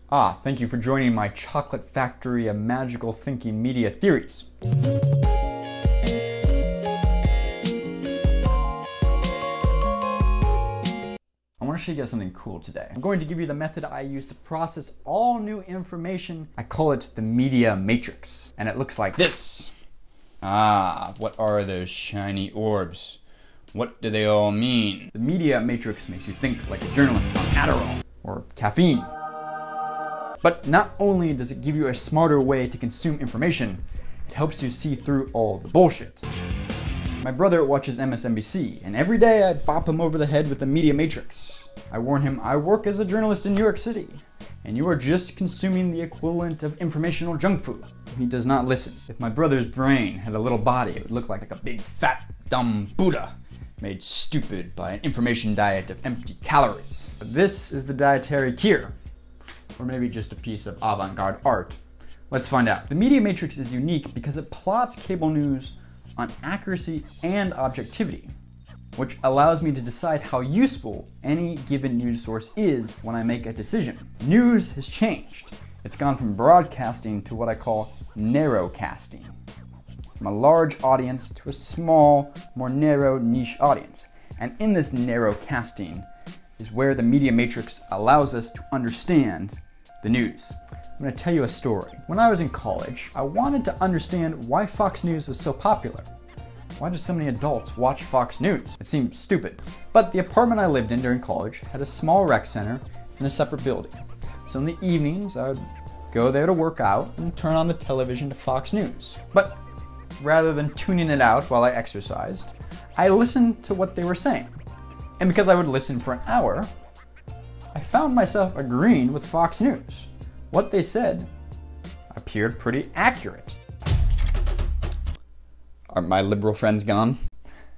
Thank you for joining my chocolate factory of magical thinking media theories. I want to show you guys something cool today. I'm going to give you the method I use to process all new information. I call it the media matrix, and it looks like this. What are those shiny orbs? What do they all mean? The media matrix makes you think like a journalist on Adderall or caffeine. But not only does it give you a smarter way to consume information, it helps you see through all the bullshit. My brother watches MSNBC, and every day I bop him over the head with the media matrix. I warn him I work as a journalist in New York City, and you are just consuming the equivalent of informational junk food. He does not listen. If my brother's brain had a little body, it would look like a big, fat, dumb Buddha, made stupid by an information diet of empty calories. But this is the dietary cure. Or maybe just a piece of avant-garde art. Let's find out. The media matrix is unique because it plots cable news on accuracy and objectivity, which allows me to decide how useful any given news source is when I make a decision. News has changed. It's gone from broadcasting to what I call narrowcasting. From a large audience to a small, more narrow niche audience. And in this narrowcasting is where the media matrix allows us to understand the news. I'm going to tell you a story. When I was in college, I wanted to understand why Fox News was so popular. Why did so many adults watch Fox News? It seemed stupid. But the apartment I lived in during college had a small rec center in a separate building. So in the evenings, I would go there to work out and turn on the television to Fox News. But rather than tuning it out while I exercised, I listened to what they were saying. And because I would listen for an hour, I found myself agreeing with Fox News. What they said appeared pretty accurate. Are my liberal friends gone?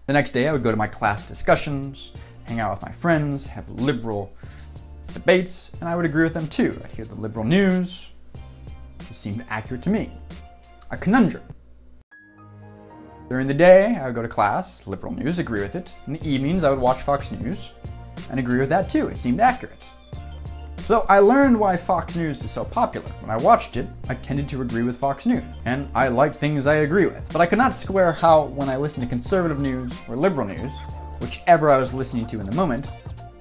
The next day I would go to my class discussions, hang out with my friends, have liberal debates, and I would agree with them too. I'd hear the liberal news. It seemed accurate to me. A conundrum. During the day, I would go to class, liberal news, agree with it. In the evenings, I would watch Fox News and agree with that too. It seemed accurate. So I learned why Fox News is so popular. When I watched it, I tended to agree with Fox News, and I like things I agree with. But I could not square how, when I listened to conservative news or liberal news, whichever I was listening to in the moment,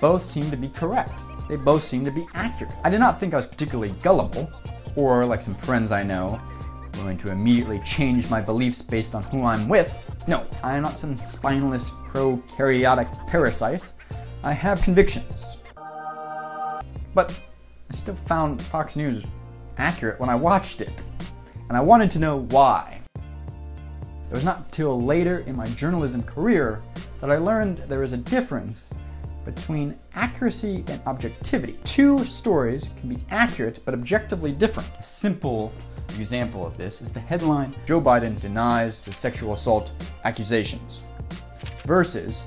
both seemed to be correct. They both seemed to be accurate. I did not think I was particularly gullible, or like some friends I know, willing to immediately change my beliefs based on who I'm with. No, I am not some spineless prokaryotic parasite. I have convictions. But I still found Fox News accurate when I watched it, and I wanted to know why. It was not until later in my journalism career that I learned there is a difference between accuracy and objectivity. Two stories can be accurate but objectively different. A simple example of this is the headline, "Joe Biden denies the sexual assault accusations," versus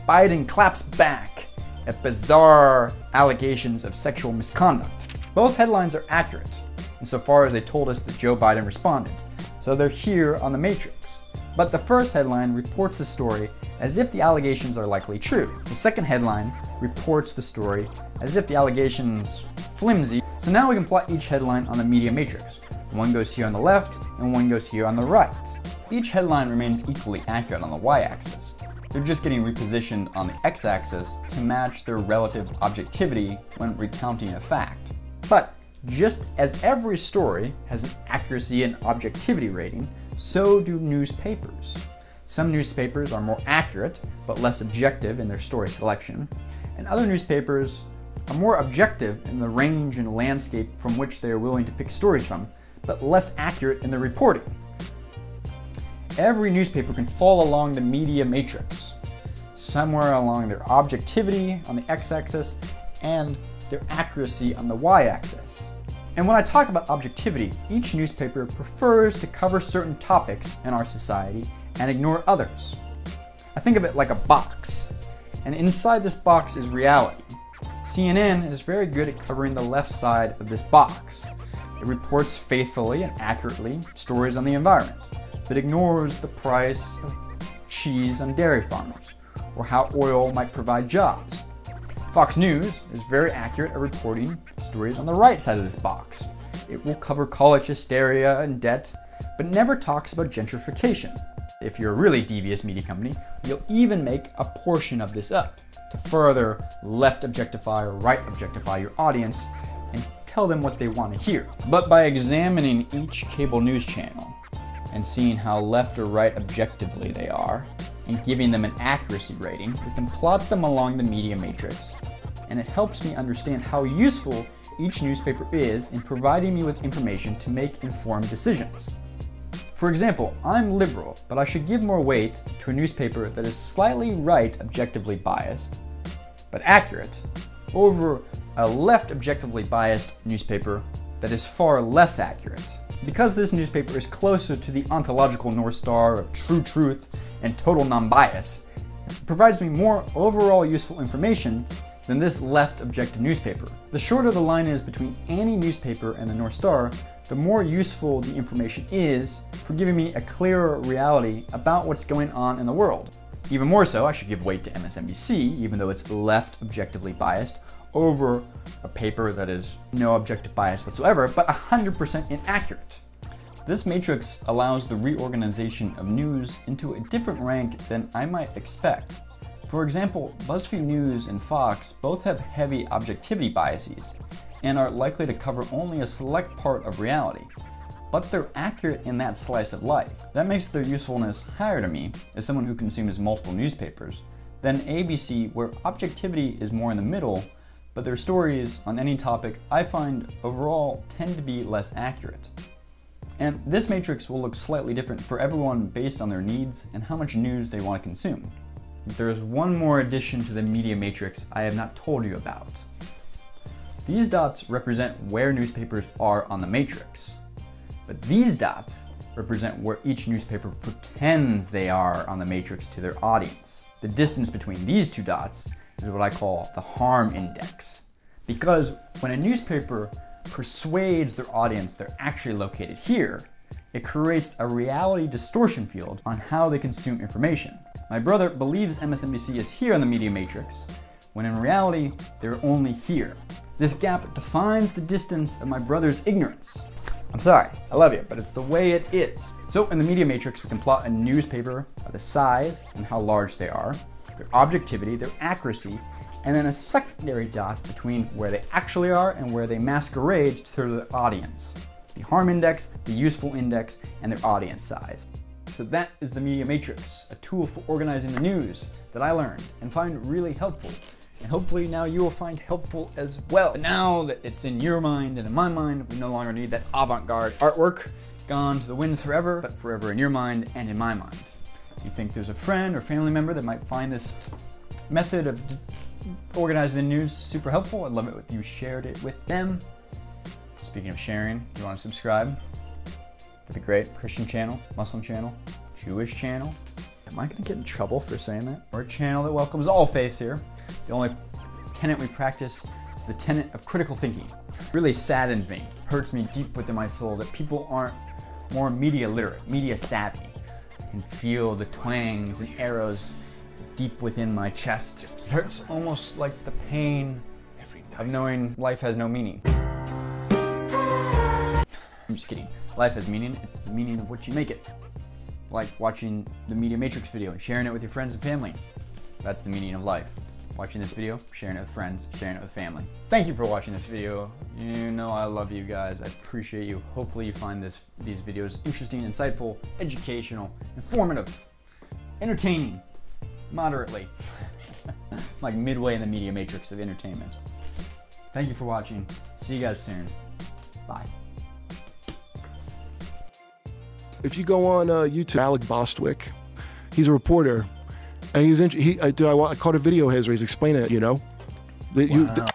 "Biden claps back at bizarre allegations of sexual misconduct." Both headlines are accurate insofar as they told us that Joe Biden responded, so they're here on the matrix. But the first headline reports the story as if the allegations are likely true. The second headline reports the story as if the allegations flimsy. So now we can plot each headline on the media matrix. One goes here on the left, and one goes here on the right. Each headline remains equally accurate on the y-axis. They're just getting repositioned on the x-axis to match their relative objectivity when recounting a fact. But just as every story has an accuracy and objectivity rating, so do newspapers. Some newspapers are more accurate, but less objective in their story selection, and other newspapers are more objective in the range and landscape from which they are willing to pick stories from, but less accurate in their reporting. Every newspaper can fall along the media matrix, somewhere along their objectivity on the x-axis and their accuracy on the y-axis. And when I talk about objectivity, each newspaper prefers to cover certain topics in our society and ignore others. I think of it like a box, and inside this box is reality. CNN is very good at covering the left side of this box. It reports faithfully and accurately stories on the environment, but ignores the price of cheese on dairy farmers, or how oil might provide jobs. Fox News is very accurate at reporting stories on the right side of this box. It will cover college hysteria and debt, but never talks about gentrification. If you're a really devious media company, you'll even make a portion of this up to further left objectify or right objectify your audience and tell them what they want to hear. But by examining each cable news channel and seeing how left or right objectively they are, and giving them an accuracy rating, we can plot them along the media matrix, and it helps me understand how useful each newspaper is in providing me with information to make informed decisions. For example, I'm liberal, but I should give more weight to a newspaper that is slightly right objectively biased, but accurate, over a left objectively biased newspaper that is far less accurate. Because this newspaper is closer to the ontological North Star of true truth and total non-bias, it provides me more overall useful information than this left objective newspaper. The shorter the line is between any newspaper and the North Star, the more useful the information is for giving me a clearer reality about what's going on in the world. Even more so, I should give weight to MSNBC, even though it's left objectively biased, over a paper that is no objective bias whatsoever, but 100% inaccurate. This matrix allows the reorganization of news into a different rank than I might expect. For example, BuzzFeed News and Fox both have heavy objectivity biases and are likely to cover only a select part of reality, but they're accurate in that slice of life. That makes their usefulness higher to me as someone who consumes multiple newspapers than ABC, where objectivity is more in the middle, but their stories on any topic I find overall tend to be less accurate. And this matrix will look slightly different for everyone based on their needs and how much news they want to consume. There is one more addition to the media matrix I have not told you about. These dots represent where newspapers are on the matrix, but these dots represent where each newspaper pretends they are on the matrix to their audience. The distance between these two dots is what I call the harm index. Because when a newspaper persuades their audience they're actually located here, it creates a reality distortion field on how they consume information. My brother believes MSNBC is here on the media matrix, when in reality, they're only here. This gap defines the distance of my brother's ignorance. I'm sorry, I love you, but it's the way it is. So in the media matrix, we can plot a newspaper by the size and how large they are, their objectivity, their accuracy, and then a secondary dot between where they actually are and where they masquerade to the audience. The harm index, the useful index, and their audience size. So that is the media matrix, a tool for organizing the news that I learned and find really helpful. And hopefully now you will find helpful as well. But now that it's in your mind and in my mind, we no longer need that avant-garde artwork, gone to the winds forever, but forever in your mind and in my mind. If you think there's a friend or family member that might find this method of organizing the news super helpful, I'd love it if you shared it with them. Speaking of sharing, if you want to subscribe, that'd be great. Christian channel, Muslim channel, Jewish channel. Am I going to get in trouble for saying that? Or a channel that welcomes all faiths here. The only tenet we practice is the tenet of critical thinking. It really saddens me, hurts me deep within my soul that people aren't more media literate, media savvy. I can feel the twangs and arrows deep within my chest. It hurts almost like the pain of knowing life has no meaning. I'm just kidding. Life has meaning. It's the meaning of what you make it. Like watching the Media Matrix video and sharing it with your friends and family. That's the meaning of life. Watching this video, sharing it with friends, sharing it with family. Thank you for watching this video. You know I love you guys. I appreciate you. Hopefully you find these videos interesting, insightful, educational, informative, entertaining, moderately. Like midway in the Media Matrix of entertainment. Thank you for watching. See you guys soon. Bye. If you go on YouTube, BostWiki, he's a reporter, and I caught a video of his where he's explaining it. You know, Wow.